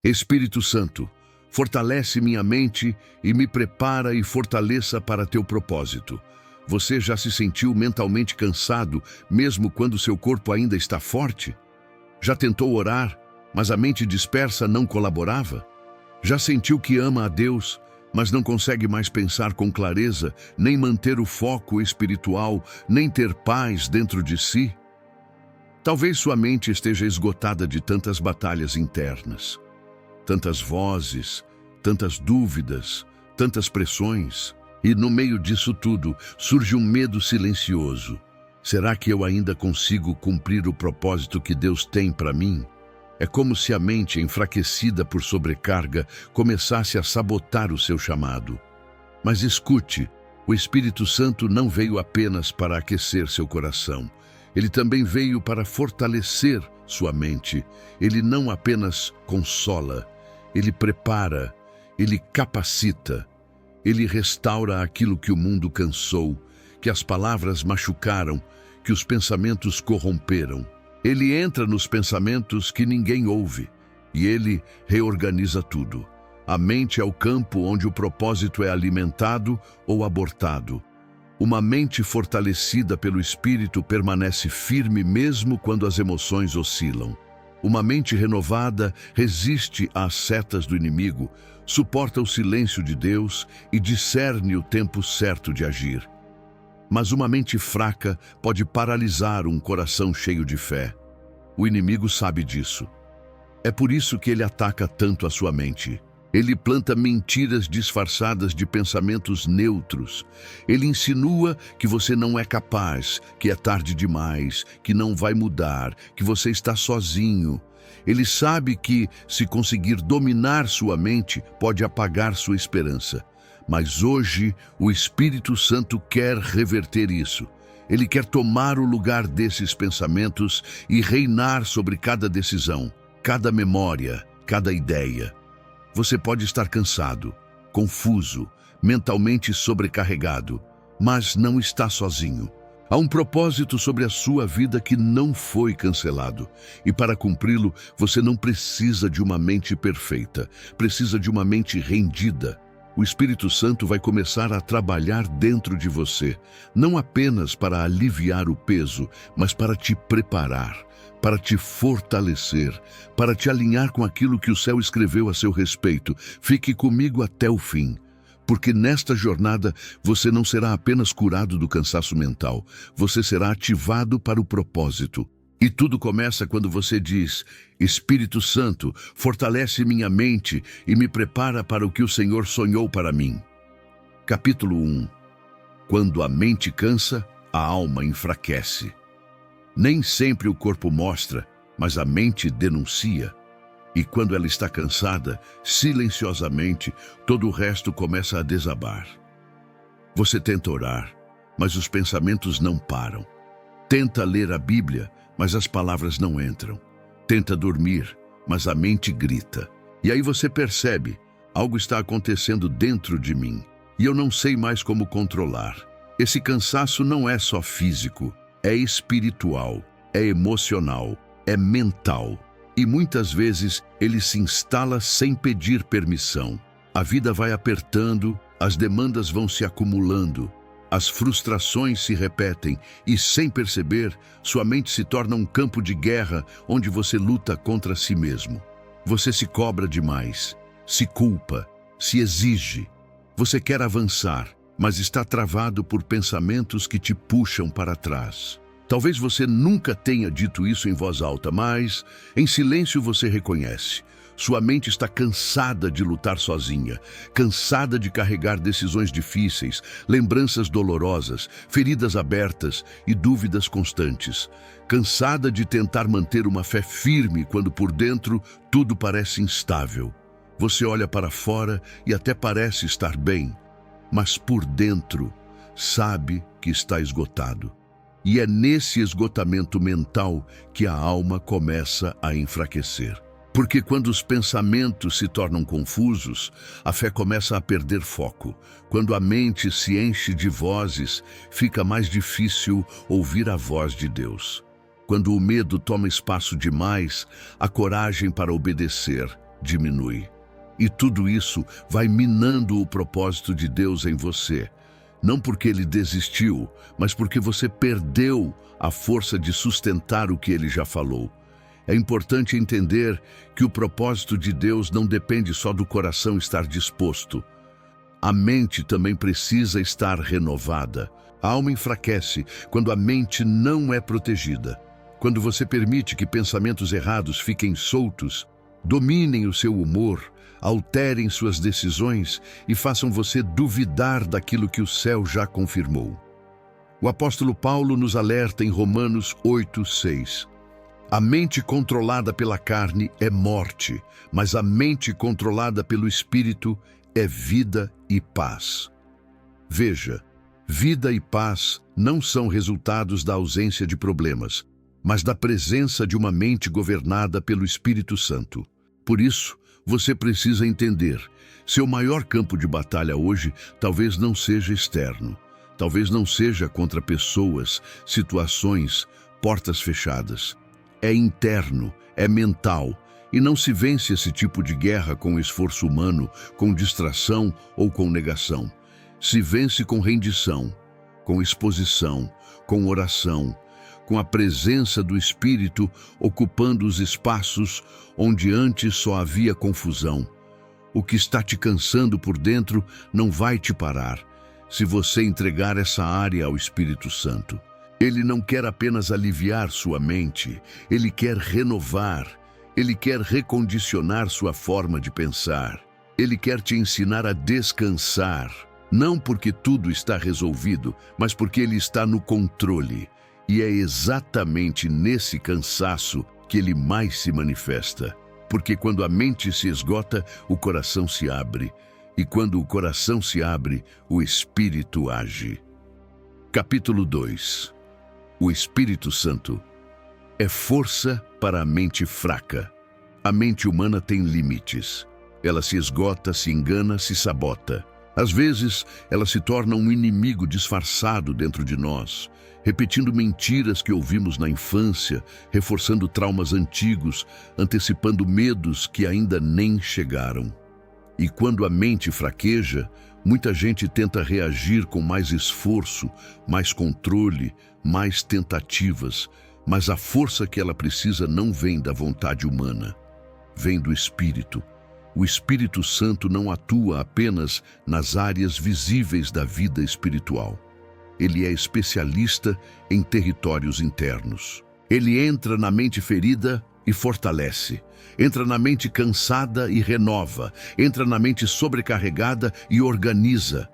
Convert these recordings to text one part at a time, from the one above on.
Espírito Santo, fortalece minha mente e me prepara e fortaleça para teu propósito. Você já se sentiu mentalmente cansado, mesmo quando seu corpo ainda está forte? Já tentou orar, mas a mente dispersa não colaborava? Já sentiu que ama a Deus, mas não consegue mais pensar com clareza, nem manter o foco espiritual, nem ter paz dentro de si? Talvez sua mente esteja esgotada de tantas batalhas internas, tantas vozes, tantas dúvidas, tantas pressões, e no meio disso tudo surge um medo silencioso. Será que eu ainda consigo cumprir o propósito que Deus tem para mim? É como se a mente, enfraquecida por sobrecarga, começasse a sabotar o seu chamado. Mas escute, o Espírito Santo não veio apenas para aquecer seu coração. Ele também veio para fortalecer sua mente. Ele não apenas consola, ele prepara, ele capacita, ele restaura aquilo que o mundo cansou, que as palavras machucaram, que os pensamentos corromperam. Ele entra nos pensamentos que ninguém ouve e ele reorganiza tudo. A mente é o campo onde o propósito é alimentado ou abortado. Uma mente fortalecida pelo Espírito permanece firme mesmo quando as emoções oscilam. Uma mente renovada resiste às setas do inimigo, suporta o silêncio de Deus e discerne o tempo certo de agir. Mas uma mente fraca pode paralisar um coração cheio de fé. O inimigo sabe disso. É por isso que ele ataca tanto a sua mente. Ele planta mentiras disfarçadas de pensamentos neutros. Ele insinua que você não é capaz, que é tarde demais, que não vai mudar, que você está sozinho. Ele sabe que, se conseguir dominar sua mente, pode apagar sua esperança. Mas hoje, o Espírito Santo quer reverter isso. Ele quer tomar o lugar desses pensamentos e reinar sobre cada decisão, cada memória, cada ideia. Você pode estar cansado, confuso, mentalmente sobrecarregado, mas não está sozinho. Há um propósito sobre a sua vida que não foi cancelado. E para cumpri-lo, você não precisa de uma mente perfeita, precisa de uma mente rendida. O Espírito Santo vai começar a trabalhar dentro de você, não apenas para aliviar o peso, mas para te preparar, para te fortalecer, para te alinhar com aquilo que o céu escreveu a seu respeito. Fique comigo até o fim, porque nesta jornada você não será apenas curado do cansaço mental, você será ativado para o propósito. E tudo começa quando você diz: Espírito Santo, fortalece minha mente e me prepara para o que o Senhor sonhou para mim. Capítulo 1. Quando a mente cansa, a alma enfraquece. Nem sempre o corpo mostra, mas a mente denuncia. E quando ela está cansada, silenciosamente, todo o resto começa a desabar. Você tenta orar, mas os pensamentos não param. Tenta ler a Bíblia, mas as palavras não entram. Tenta dormir, mas a mente grita. E aí você percebe, algo está acontecendo dentro de mim, e eu não sei mais como controlar. Esse cansaço não é só físico, é espiritual, é emocional, é mental. E muitas vezes ele se instala sem pedir permissão. A vida vai apertando, as demandas vão se acumulando, as frustrações se repetem e, sem perceber, sua mente se torna um campo de guerra onde você luta contra si mesmo. Você se cobra demais, se culpa, se exige. Você quer avançar, mas está travado por pensamentos que te puxam para trás. Talvez você nunca tenha dito isso em voz alta, mas em silêncio você reconhece. Sua mente está cansada de lutar sozinha, cansada de carregar decisões difíceis, lembranças dolorosas, feridas abertas e dúvidas constantes. Cansada de tentar manter uma fé firme quando por dentro tudo parece instável. Você olha para fora e até parece estar bem, mas por dentro sabe que está esgotado. E é nesse esgotamento mental que a alma começa a enfraquecer. Porque quando os pensamentos se tornam confusos, a fé começa a perder foco. Quando a mente se enche de vozes, fica mais difícil ouvir a voz de Deus. Quando o medo toma espaço demais, a coragem para obedecer diminui. E tudo isso vai minando o propósito de Deus em você. Não porque ele desistiu, mas porque você perdeu a força de sustentar o que ele já falou. É importante entender que o propósito de Deus não depende só do coração estar disposto. A mente também precisa estar renovada. A alma enfraquece quando a mente não é protegida. Quando você permite que pensamentos errados fiquem soltos, dominem o seu humor, alterem suas decisões e façam você duvidar daquilo que o céu já confirmou. O apóstolo Paulo nos alerta em Romanos 8:6. A mente controlada pela carne é morte, mas a mente controlada pelo Espírito é vida e paz. Veja, vida e paz não são resultados da ausência de problemas, mas da presença de uma mente governada pelo Espírito Santo. Por isso, você precisa entender, seu maior campo de batalha hoje talvez não seja externo, talvez não seja contra pessoas, situações, portas fechadas. É interno, é mental, e não se vence esse tipo de guerra com esforço humano, com distração ou com negação. Se vence com rendição, com exposição, com oração, com a presença do Espírito ocupando os espaços onde antes só havia confusão. O que está te cansando por dentro não vai te parar, se você entregar essa área ao Espírito Santo. Ele não quer apenas aliviar sua mente, ele quer renovar, ele quer recondicionar sua forma de pensar. Ele quer te ensinar a descansar, não porque tudo está resolvido, mas porque ele está no controle. E é exatamente nesse cansaço que ele mais se manifesta. Porque quando a mente se esgota, o coração se abre. E quando o coração se abre, o Espírito age. Capítulo 2. O Espírito Santo é força para a mente fraca. A mente humana tem limites. Ela se esgota, se engana, se sabota. Às vezes, ela se torna um inimigo disfarçado dentro de nós, repetindo mentiras que ouvimos na infância, reforçando traumas antigos, antecipando medos que ainda nem chegaram. E quando a mente fraqueja, muita gente tenta reagir com mais esforço, mais controle, mais tentativas, mas a força que ela precisa não vem da vontade humana, vem do Espírito. O Espírito Santo não atua apenas nas áreas visíveis da vida espiritual. Ele é especialista em territórios internos. Ele entra na mente ferida e fortalece. Entra na mente cansada e renova. Entra na mente sobrecarregada e organiza.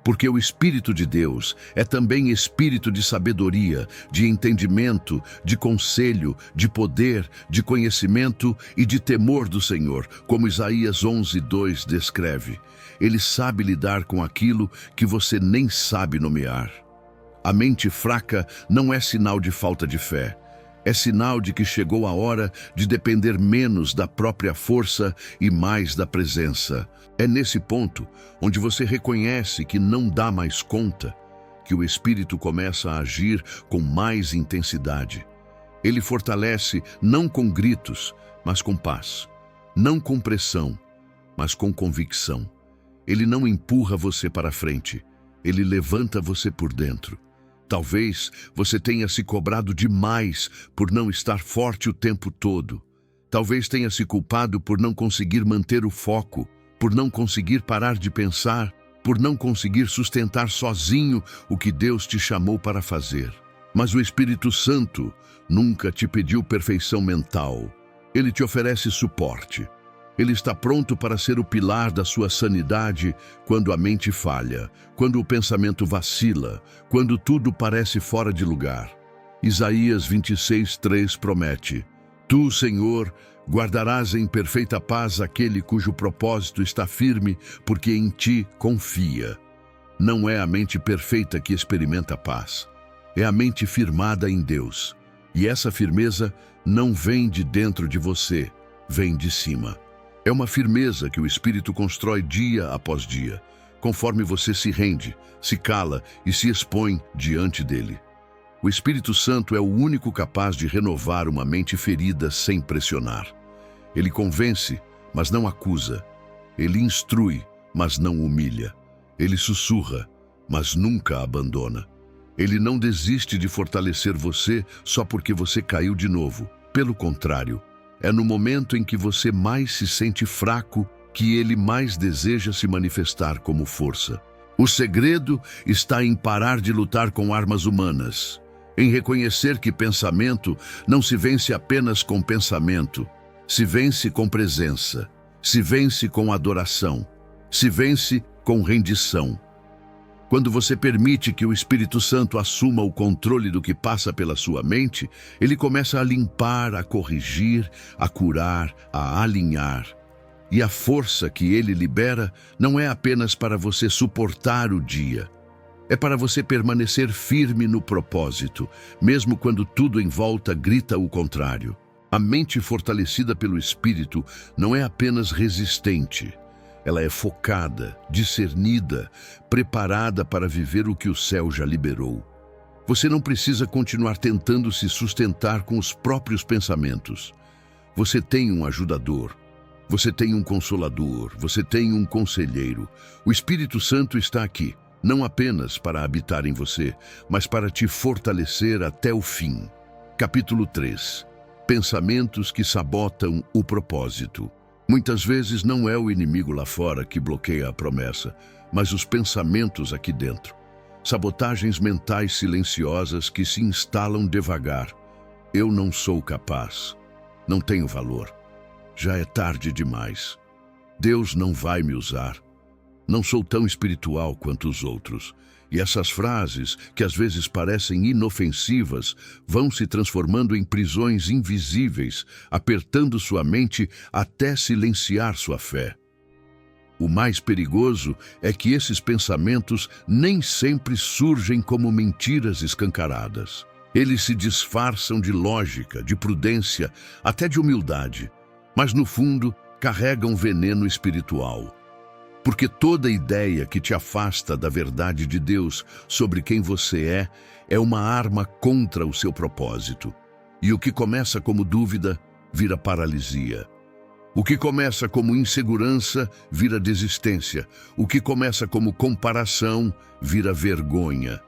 Porque o Espírito de Deus é também espírito de sabedoria, de entendimento, de conselho, de poder, de conhecimento e de temor do Senhor, como Isaías 11:2 descreve. Ele sabe lidar com aquilo que você nem sabe nomear. A mente fraca não é sinal de falta de fé. É sinal de que chegou a hora de depender menos da própria força e mais da presença. É nesse ponto onde você reconhece que não dá mais conta, que o Espírito começa a agir com mais intensidade. Ele fortalece não com gritos, mas com paz. Não com pressão, mas com convicção. Ele não empurra você para frente, ele levanta você por dentro. Talvez você tenha se cobrado demais por não estar forte o tempo todo. Talvez tenha se culpado por não conseguir manter o foco, por não conseguir parar de pensar, por não conseguir sustentar sozinho o que Deus te chamou para fazer. Mas o Espírito Santo nunca te pediu perfeição mental. Ele te oferece suporte. Ele está pronto para ser o pilar da sua sanidade quando a mente falha, quando o pensamento vacila, quando tudo parece fora de lugar. Isaías 26:3 promete: Tu, Senhor, guardarás em perfeita paz aquele cujo propósito está firme, porque em ti confia. Não é a mente perfeita que experimenta a paz. É a mente firmada em Deus. E essa firmeza não vem de dentro de você, vem de cima. É uma firmeza que o Espírito constrói dia após dia, conforme você se rende, se cala e se expõe diante dele. O Espírito Santo é o único capaz de renovar uma mente ferida sem pressionar. Ele convence, mas não acusa. Ele instrui, mas não humilha. Ele sussurra, mas nunca abandona. Ele não desiste de fortalecer você só porque você caiu de novo. Pelo contrário, é no momento em que você mais se sente fraco que ele mais deseja se manifestar como força. O segredo está em parar de lutar com armas humanas, em reconhecer que pensamento não se vence apenas com pensamento, se vence com presença, se vence com adoração, se vence com rendição. Quando você permite que o Espírito Santo assuma o controle do que passa pela sua mente, ele começa a limpar, a corrigir, a curar, a alinhar. E a força que ele libera não é apenas para você suportar o dia. É para você permanecer firme no propósito, mesmo quando tudo em volta grita o contrário. A mente fortalecida pelo Espírito não é apenas resistente. Ela é focada, discernida, preparada para viver o que o céu já liberou. Você não precisa continuar tentando se sustentar com os próprios pensamentos. Você tem um ajudador. Você tem um consolador, você tem um conselheiro. O Espírito Santo está aqui, não apenas para habitar em você, mas para te fortalecer até o fim. Capítulo 3. Pensamentos que sabotam o propósito. Muitas vezes não é o inimigo lá fora que bloqueia a promessa, mas os pensamentos aqui dentro. Sabotagens mentais silenciosas que se instalam devagar. Eu não sou capaz. Não tenho valor. Já é tarde demais. Deus não vai me usar. Não sou tão espiritual quanto os outros. E essas frases, que às vezes parecem inofensivas, vão se transformando em prisões invisíveis, apertando sua mente até silenciar sua fé. O mais perigoso é que esses pensamentos nem sempre surgem como mentiras escancaradas. Eles se disfarçam de lógica, de prudência, até de humildade. Mas no fundo, carregam veneno espiritual. Porque toda ideia que te afasta da verdade de Deus sobre quem você é uma arma contra o seu propósito. E o que começa como dúvida, vira paralisia. O que começa como insegurança, vira desistência. O que começa como comparação, vira vergonha.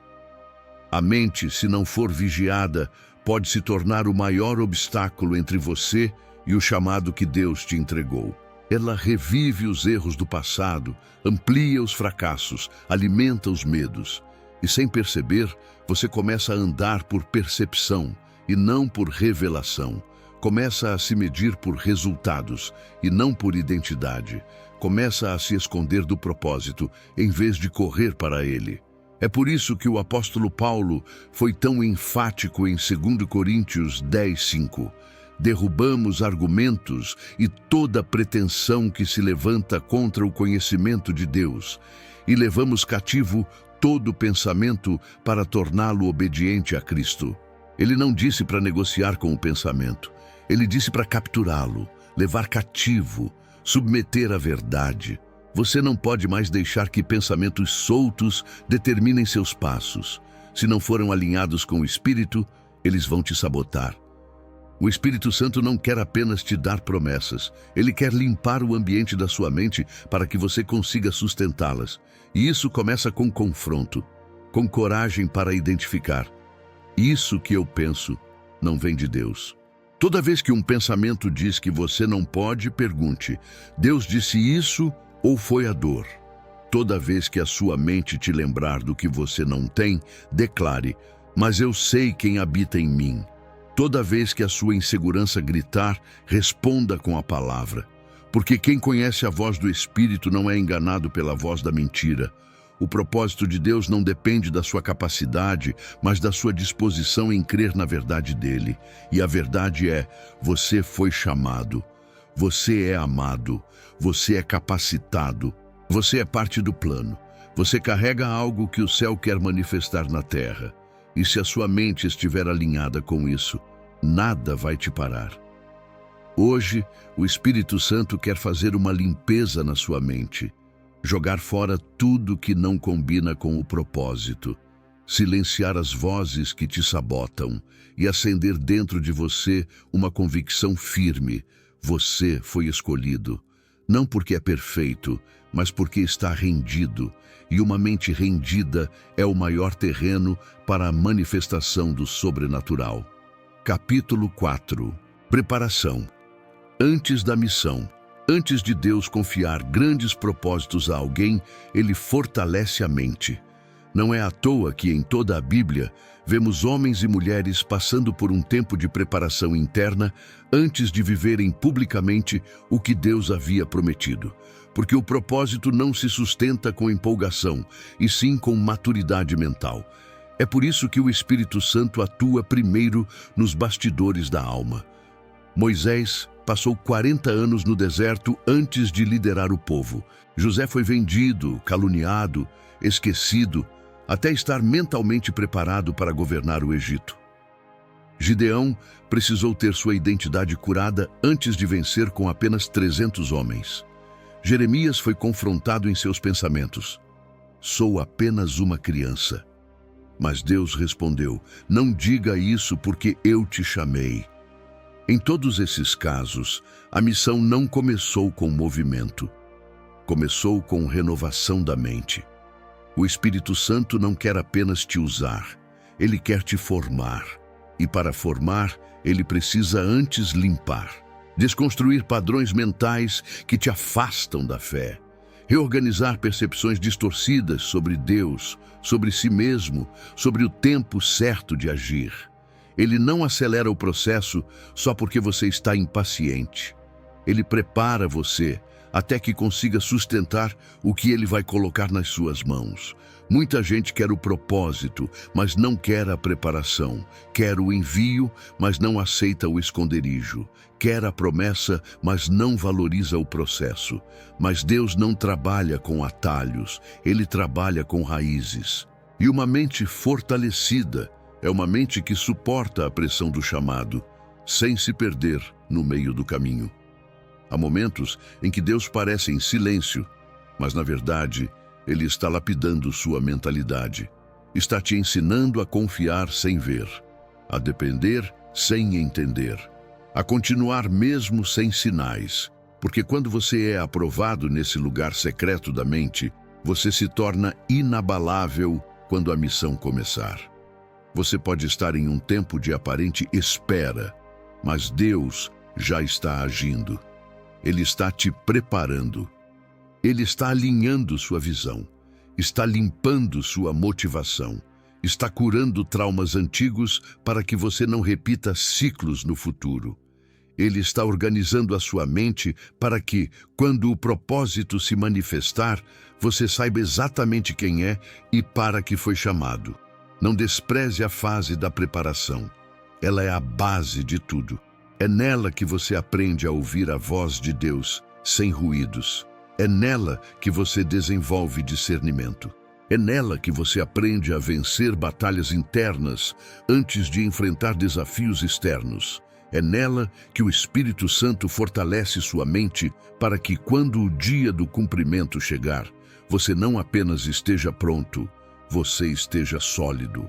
A mente, se não for vigiada, pode se tornar o maior obstáculo entre você e o chamado que Deus te entregou. Ela revive os erros do passado, amplia os fracassos, alimenta os medos. E sem perceber, você começa a andar por percepção e não por revelação. Começa a se medir por resultados e não por identidade. Começa a se esconder do propósito em vez de correr para ele. É por isso que o apóstolo Paulo foi tão enfático em 2 Coríntios 10:5. Derrubamos argumentos e toda pretensão que se levanta contra o conhecimento de Deus, e levamos cativo todo pensamento para torná-lo obediente a Cristo. Ele não disse para negociar com o pensamento, ele disse para capturá-lo, levar cativo, submeter à verdade. Você não pode mais deixar que pensamentos soltos determinem seus passos. Se não foram alinhados com o Espírito, eles vão te sabotar. O Espírito Santo não quer apenas te dar promessas, ele quer limpar o ambiente da sua mente para que você consiga sustentá-las. E isso começa com confronto, com coragem para identificar. Isso que eu penso não vem de Deus. Toda vez que um pensamento diz que você não pode, pergunte: Deus disse isso ou foi a dor? Toda vez que a sua mente te lembrar do que você não tem, declare: mas eu sei quem habita em mim. Toda vez que a sua insegurança gritar, responda com a palavra. Porque quem conhece a voz do Espírito não é enganado pela voz da mentira. O propósito de Deus não depende da sua capacidade, mas da sua disposição em crer na verdade dele. E a verdade é: você foi chamado, você é amado, você é capacitado, você é parte do plano. Você carrega algo que o céu quer manifestar na terra. E se a sua mente estiver alinhada com isso, nada vai te parar. Hoje, o Espírito Santo quer fazer uma limpeza na sua mente, jogar fora tudo que não combina com o propósito, silenciar as vozes que te sabotam e acender dentro de você uma convicção firme: você foi escolhido, não porque é perfeito, mas porque está rendido, e uma mente rendida é o maior terreno para a manifestação do sobrenatural. Capítulo 4. Preparação. Antes da missão. Antes de Deus confiar grandes propósitos a alguém, Ele fortalece a mente. Não é à toa que em toda a Bíblia vemos homens e mulheres passando por um tempo de preparação interna antes de viverem publicamente o que Deus havia prometido. Porque o propósito não se sustenta com empolgação, e sim com maturidade mental. É por isso que o Espírito Santo atua primeiro nos bastidores da alma. Moisés passou 40 anos no deserto antes de liderar o povo. José foi vendido, caluniado, esquecido, até estar mentalmente preparado para governar o Egito. Gideão precisou ter sua identidade curada antes de vencer com apenas 300 homens. Jeremias foi confrontado em seus pensamentos. Sou apenas uma criança. Mas Deus respondeu, não diga isso porque eu te chamei. Em todos esses casos, a missão não começou com movimento. Começou com renovação da mente. O Espírito Santo não quer apenas te usar, ele quer te formar. E para formar, ele precisa antes limpar. Desconstruir padrões mentais que te afastam da fé. Reorganizar percepções distorcidas sobre Deus, sobre si mesmo, sobre o tempo certo de agir. Ele não acelera o processo só porque você está impaciente. Ele prepara você até que consiga sustentar o que ele vai colocar nas suas mãos. Muita gente quer o propósito, mas não quer a preparação. Quer o envio, mas não aceita o esconderijo. Quer a promessa, mas não valoriza o processo. Mas Deus não trabalha com atalhos, Ele trabalha com raízes. E uma mente fortalecida é uma mente que suporta a pressão do chamado, sem se perder no meio do caminho. Há momentos em que Deus parece em silêncio, mas na verdade, Ele está lapidando sua mentalidade. Está te ensinando a confiar sem ver, a depender sem entender, a continuar mesmo sem sinais. Porque quando você é aprovado nesse lugar secreto da mente, você se torna inabalável quando a missão começar. Você pode estar em um tempo de aparente espera, mas Deus já está agindo. Ele está te preparando. Ele está alinhando sua visão, está limpando sua motivação, está curando traumas antigos para que você não repita ciclos no futuro. Ele está organizando a sua mente para que, quando o propósito se manifestar, você saiba exatamente quem é e para que foi chamado. Não despreze a fase da preparação. Ela é a base de tudo. É nela que você aprende a ouvir a voz de Deus, sem ruídos. É nela que você desenvolve discernimento. É nela que você aprende a vencer batalhas internas antes de enfrentar desafios externos. É nela que o Espírito Santo fortalece sua mente para que, quando o dia do cumprimento chegar, você não apenas esteja pronto, você esteja sólido.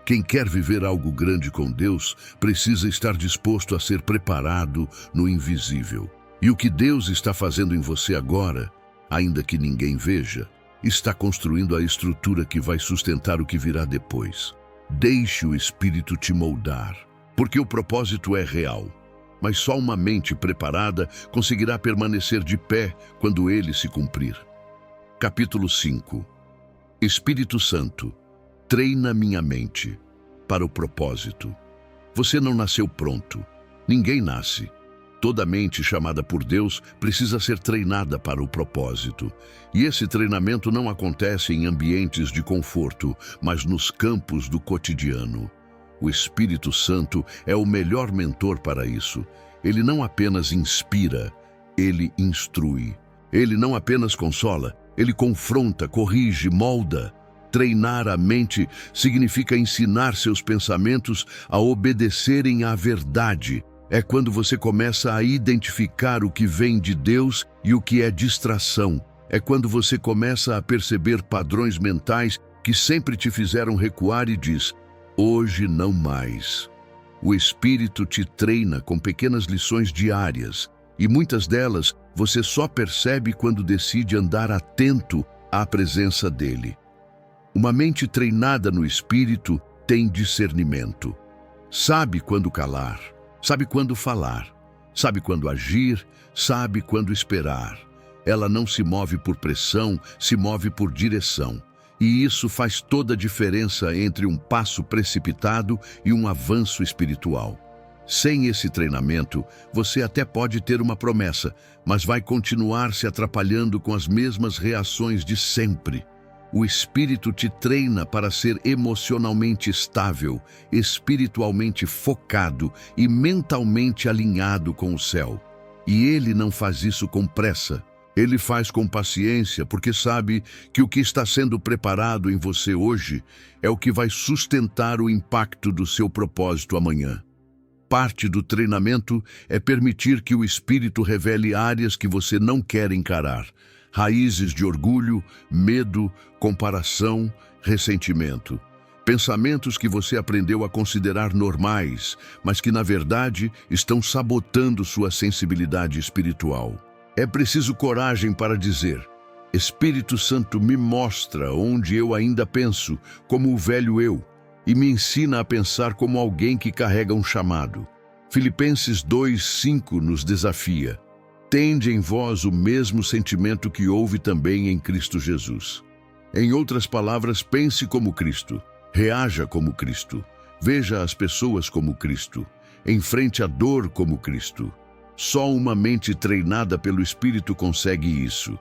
Quem quer viver algo grande com Deus precisa estar disposto a ser preparado no invisível. E o que Deus está fazendo em você agora, ainda que ninguém veja, está construindo a estrutura que vai sustentar o que virá depois. Deixe o Espírito te moldar, porque o propósito é real. Mas só uma mente preparada conseguirá permanecer de pé quando ele se cumprir. Capítulo 5. Espírito Santo, treina minha mente para o propósito. Você não nasceu pronto. Ninguém nasce. Toda mente chamada por Deus precisa ser treinada para o propósito. E esse treinamento não acontece em ambientes de conforto, mas nos campos do cotidiano. O Espírito Santo é o melhor mentor para isso. Ele não apenas inspira, ele instrui. Ele não apenas consola, ele confronta, corrige, molda. Treinar a mente significa ensinar seus pensamentos a obedecerem à verdade. É quando você começa a identificar o que vem de Deus e o que é distração. É quando você começa a perceber padrões mentais que sempre te fizeram recuar e diz, hoje não mais. O Espírito te treina com pequenas lições diárias, e muitas delas Você só percebe quando decide andar atento à presença dele. Uma mente treinada no Espírito tem discernimento. Sabe quando calar, sabe quando falar, sabe quando agir, sabe quando esperar. Ela não se move por pressão, se move por direção. E isso faz toda a diferença entre um passo precipitado e um avanço espiritual. Sem esse treinamento, você até pode ter uma promessa, mas vai continuar se atrapalhando com as mesmas reações de sempre. O Espírito te treina para ser emocionalmente estável, espiritualmente focado e mentalmente alinhado com o céu. E ele não faz isso com pressa. Ele faz com paciência, porque sabe que o que está sendo preparado em você hoje é o que vai sustentar o impacto do seu propósito amanhã. Parte do treinamento é permitir que o Espírito revele áreas que você não quer encarar. Raízes de orgulho, medo, comparação, ressentimento. Pensamentos que você aprendeu a considerar normais, mas que na verdade estão sabotando sua sensibilidade espiritual. É preciso coragem para dizer: Espírito Santo, me mostra onde eu ainda penso como o velho eu e me ensina a pensar como alguém que carrega um chamado. Filipenses 2:5 nos desafia: tende em vós o mesmo sentimento que houve também em Cristo Jesus. Em outras palavras, pense como Cristo, reaja como Cristo, veja as pessoas como Cristo, enfrente a dor como Cristo. Só uma mente treinada pelo Espírito consegue isso,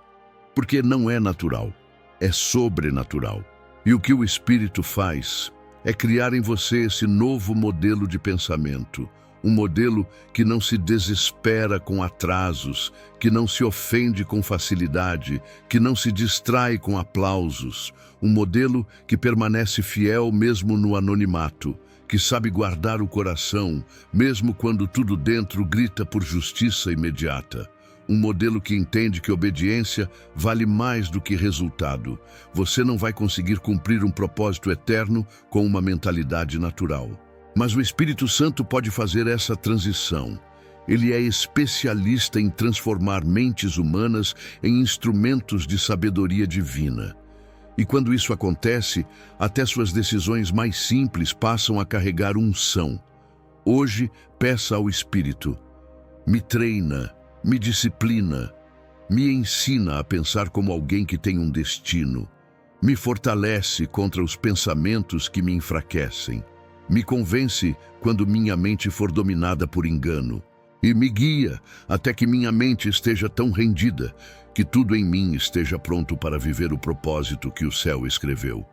porque não é natural, é sobrenatural. E o que o Espírito faz é criar em você esse novo modelo de pensamento, um modelo que não se desespera com atrasos, que não se ofende com facilidade, que não se distrai com aplausos, um modelo que permanece fiel mesmo no anonimato, que sabe guardar o coração, mesmo quando tudo dentro grita por justiça imediata. Um modelo que entende que obediência vale mais do que resultado. Você não vai conseguir cumprir um propósito eterno com uma mentalidade natural. Mas o Espírito Santo pode fazer essa transição. Ele é especialista em transformar mentes humanas em instrumentos de sabedoria divina. E quando isso acontece, até suas decisões mais simples passam a carregar unção. Hoje, peça ao Espírito: me treina, me disciplina, me ensina a pensar como alguém que tem um destino, me fortalece contra os pensamentos que me enfraquecem, me convence quando minha mente for dominada por engano, e me guia até que minha mente esteja tão rendida que tudo em mim esteja pronto para viver o propósito que o céu escreveu.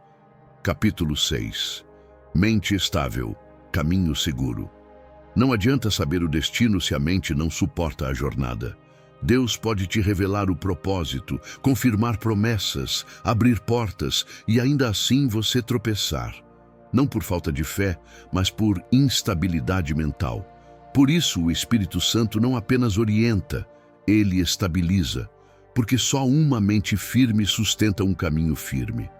Capítulo 6. Mente estável, caminho seguro. Não adianta saber o destino se a mente não suporta a jornada. Deus pode te revelar o propósito, confirmar promessas, abrir portas e ainda assim você tropeçar. Não por falta de fé, mas por instabilidade mental. Por isso o Espírito Santo não apenas orienta, ele estabiliza, porque só uma mente firme sustenta um caminho firme.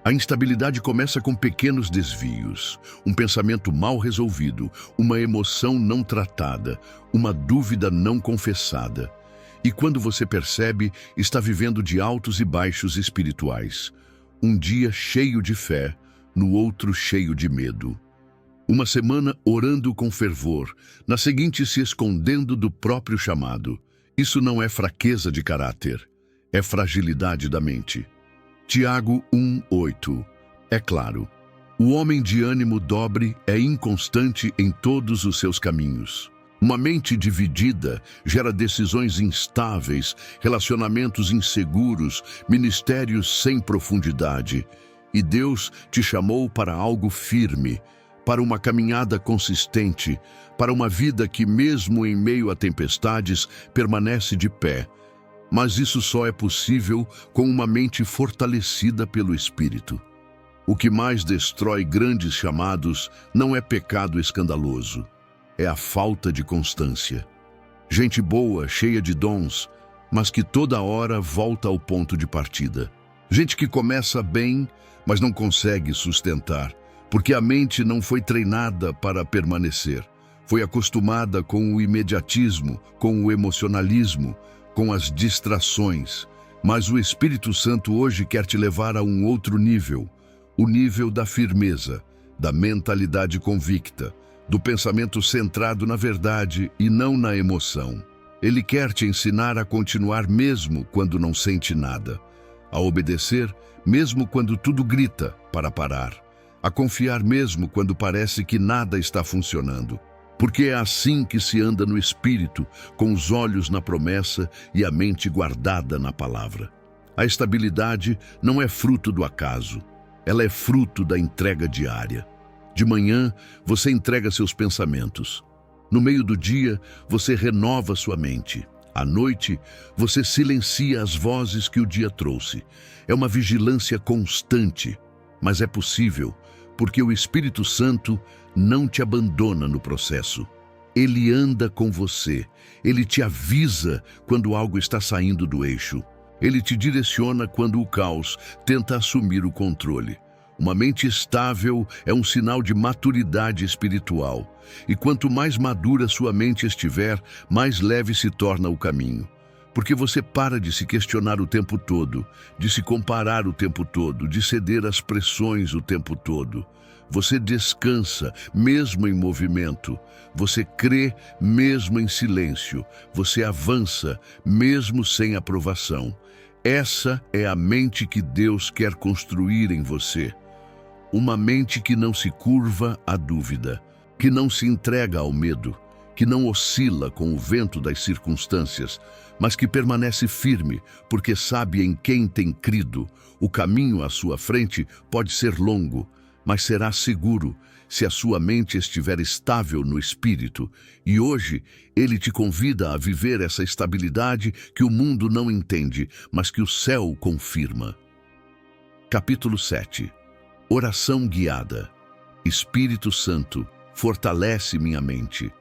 A instabilidade começa com pequenos desvios, um pensamento mal resolvido, uma emoção não tratada, uma dúvida não confessada. E quando você percebe, está vivendo de altos e baixos espirituais. Um dia cheio de fé, no outro cheio de medo. Uma semana orando com fervor, na seguinte se escondendo do próprio chamado. Isso não é fraqueza de caráter, é fragilidade da mente. Tiago 1:8. É claro, o homem de ânimo dobre é inconstante em todos os seus caminhos. Uma mente dividida gera decisões instáveis, relacionamentos inseguros, ministérios sem profundidade. E Deus te chamou para algo firme, para uma caminhada consistente, para uma vida que, mesmo em meio a tempestades, permanece de pé. Mas isso só é possível com uma mente fortalecida pelo Espírito. O que mais destrói grandes chamados não é pecado escandaloso, é a falta de constância. Gente boa, cheia de dons, mas que toda hora volta ao ponto de partida. Gente que começa bem, mas não consegue sustentar, porque a mente não foi treinada para permanecer. Foi acostumada com o imediatismo, com o emocionalismo, com as distrações, mas o Espírito Santo hoje quer te levar a um outro nível, o nível da firmeza, da mentalidade convicta, do pensamento centrado na verdade e não na emoção. Ele quer te ensinar a continuar mesmo quando não sente nada, a obedecer mesmo quando tudo grita para parar, a confiar mesmo quando parece que nada está funcionando. Porque é assim que se anda no Espírito, com os olhos na promessa e a mente guardada na palavra. A estabilidade não é fruto do acaso, ela é fruto da entrega diária. De manhã, você entrega seus pensamentos. No meio do dia, você renova sua mente. À noite, você silencia as vozes que o dia trouxe. É uma vigilância constante, mas é possível, porque o Espírito Santo não te abandona no processo. Ele anda com você, ele te avisa quando algo está saindo do eixo. Ele te direciona quando o caos tenta assumir o controle. Uma mente estável é um sinal de maturidade espiritual. E quanto mais madura sua mente estiver, mais leve se torna o caminho. Porque você para de se questionar o tempo todo, de se comparar o tempo todo, de ceder às pressões o tempo todo. Você descansa, mesmo em movimento. Você crê, mesmo em silêncio. Você avança, mesmo sem aprovação. Essa é a mente que Deus quer construir em você. Uma mente que não se curva à dúvida, que não se entrega ao medo, que não oscila com o vento das circunstâncias, mas que permanece firme, porque sabe em quem tem crido. O caminho à sua frente pode ser longo, mas será seguro se a sua mente estiver estável no Espírito. E hoje, Ele te convida a viver essa estabilidade que o mundo não entende, mas que o céu confirma. Capítulo 7. Oração guiada. Espírito Santo, fortalece minha mente.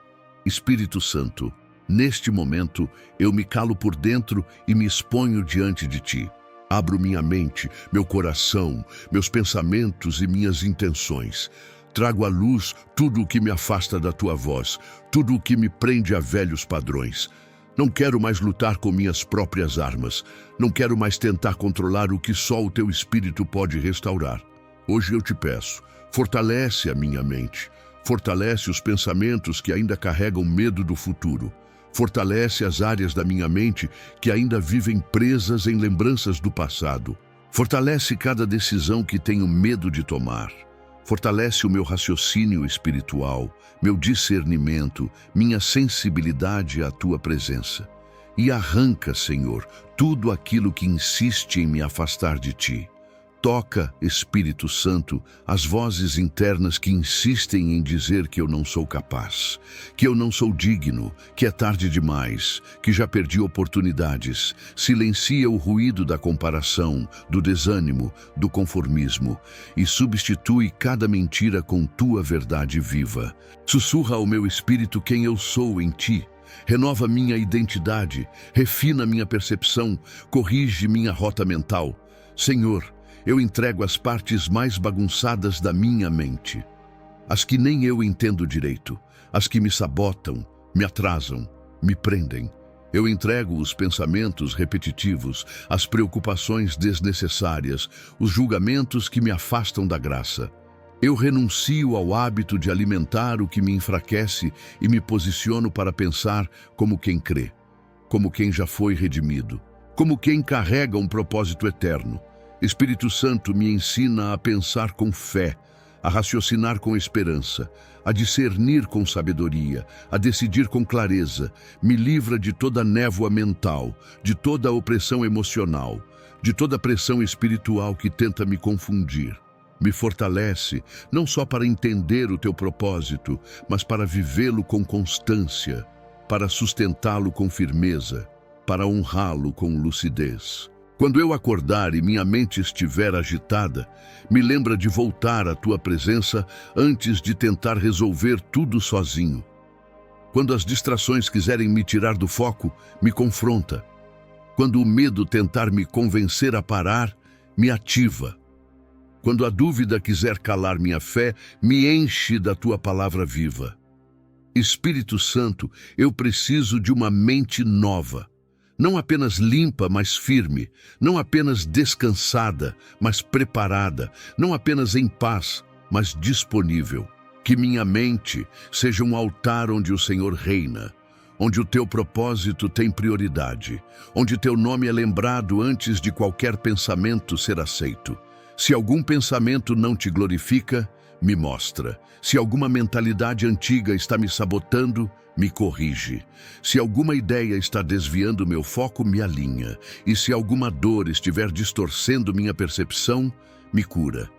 Espírito Santo, neste momento, eu me calo por dentro e me exponho diante de Ti. Abro minha mente, meu coração, meus pensamentos e minhas intenções. Trago à luz tudo o que me afasta da Tua voz, tudo o que me prende a velhos padrões. Não quero mais lutar com minhas próprias armas. Não quero mais tentar controlar o que só o Teu Espírito pode restaurar. Hoje eu te peço, fortalece a minha mente. Fortalece os pensamentos que ainda carregam medo do futuro. Fortalece as áreas da minha mente que ainda vivem presas em lembranças do passado. Fortalece cada decisão que tenho medo de tomar. Fortalece o meu raciocínio espiritual, meu discernimento, minha sensibilidade à Tua presença. E arranca, Senhor, tudo aquilo que insiste em me afastar de Ti. Toca, Espírito Santo, as vozes internas que insistem em dizer que eu não sou capaz, que eu não sou digno, que é tarde demais, que já perdi oportunidades. Silencia o ruído da comparação, do desânimo, do conformismo e substitui cada mentira com Tua verdade viva. Sussurra ao meu espírito quem eu sou em Ti. Renova minha identidade, refina minha percepção, corrige minha rota mental. Senhor, eu entrego as partes mais bagunçadas da minha mente, as que nem eu entendo direito, as que me sabotam, me atrasam, me prendem. Eu entrego os pensamentos repetitivos, as preocupações desnecessárias, os julgamentos que me afastam da graça. Eu renuncio ao hábito de alimentar o que me enfraquece e me posiciono para pensar como quem crê, como quem já foi redimido, como quem carrega um propósito eterno. Espírito Santo me ensina a pensar com fé, a raciocinar com esperança, a discernir com sabedoria, a decidir com clareza. Me livra de toda névoa mental, de toda opressão emocional, de toda pressão espiritual que tenta me confundir. Me fortalece, não só para entender o Teu propósito, mas para vivê-lo com constância, para sustentá-lo com firmeza, para honrá-lo com lucidez. Quando eu acordar e minha mente estiver agitada, me lembra de voltar à Tua presença antes de tentar resolver tudo sozinho. Quando as distrações quiserem me tirar do foco, me confronta. Quando o medo tentar me convencer a parar, me ativa. Quando a dúvida quiser calar minha fé, me enche da Tua palavra viva. Espírito Santo, eu preciso de uma mente nova. Não apenas limpa, mas firme. Não apenas descansada, mas preparada. Não apenas em paz, mas disponível. Que minha mente seja um altar onde o Senhor reina, onde o teu propósito tem prioridade, onde teu nome é lembrado antes de qualquer pensamento ser aceito. Se algum pensamento não te glorifica, me mostra. Se alguma mentalidade antiga está me sabotando, me corrige. Se alguma ideia está desviando meu foco, me alinha. E se alguma dor estiver distorcendo minha percepção, me cura.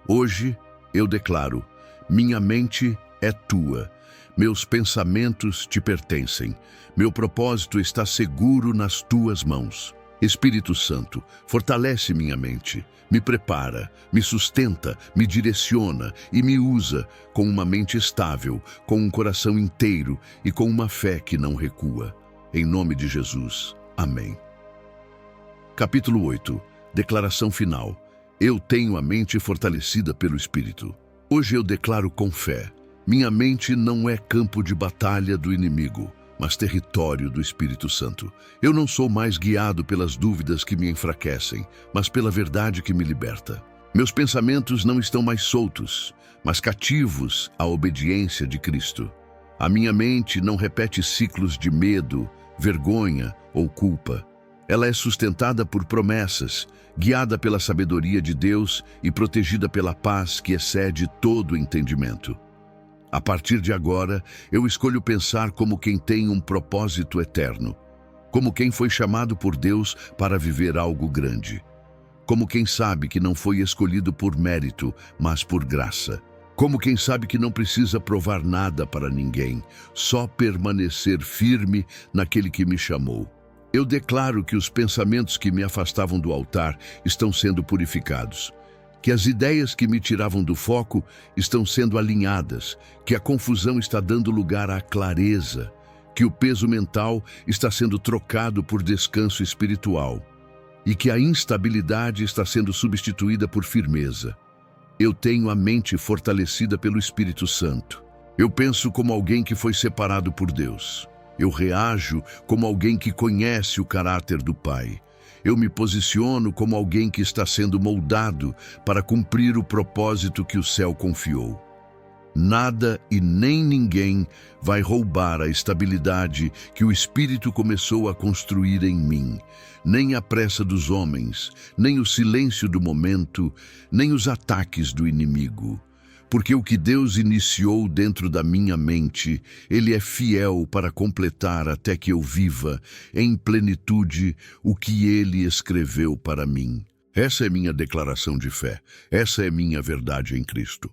Hoje eu declaro: minha mente é tua. Meus pensamentos te pertencem. Meu propósito está seguro nas tuas mãos. Espírito Santo, fortalece minha mente, me prepara, me sustenta, me direciona e me usa com uma mente estável, com um coração inteiro e com uma fé que não recua. Em nome de Jesus. Amém. Capítulo 8. Declaração final. Eu tenho a mente fortalecida pelo Espírito. Hoje eu declaro com fé: minha mente não é campo de batalha do inimigo, mas território do Espírito Santo. Eu não sou mais guiado pelas dúvidas que me enfraquecem, mas pela verdade que me liberta. Meus pensamentos não estão mais soltos, mas cativos à obediência de Cristo. A minha mente não repete ciclos de medo, vergonha ou culpa. Ela é sustentada por promessas, guiada pela sabedoria de Deus e protegida pela paz que excede todo entendimento. A partir de agora, eu escolho pensar como quem tem um propósito eterno, como quem foi chamado por Deus para viver algo grande, como quem sabe que não foi escolhido por mérito, mas por graça, como quem sabe que não precisa provar nada para ninguém, só permanecer firme naquele que me chamou. Eu declaro que os pensamentos que me afastavam do altar estão sendo purificados, que as ideias que me tiravam do foco estão sendo alinhadas, que a confusão está dando lugar à clareza, que o peso mental está sendo trocado por descanso espiritual e que a instabilidade está sendo substituída por firmeza. Eu tenho a mente fortalecida pelo Espírito Santo. Eu penso como alguém que foi separado por Deus. Eu reajo como alguém que conhece o caráter do Pai. Eu me posiciono como alguém que está sendo moldado para cumprir o propósito que o céu confiou. Nada e nem ninguém vai roubar a estabilidade que o Espírito começou a construir em mim. Nem a pressa dos homens, nem o silêncio do momento, nem os ataques do inimigo. Porque o que Deus iniciou dentro da minha mente, Ele é fiel para completar até que eu viva, em plenitude, o que Ele escreveu para mim. Essa é minha declaração de fé. Essa é minha verdade em Cristo.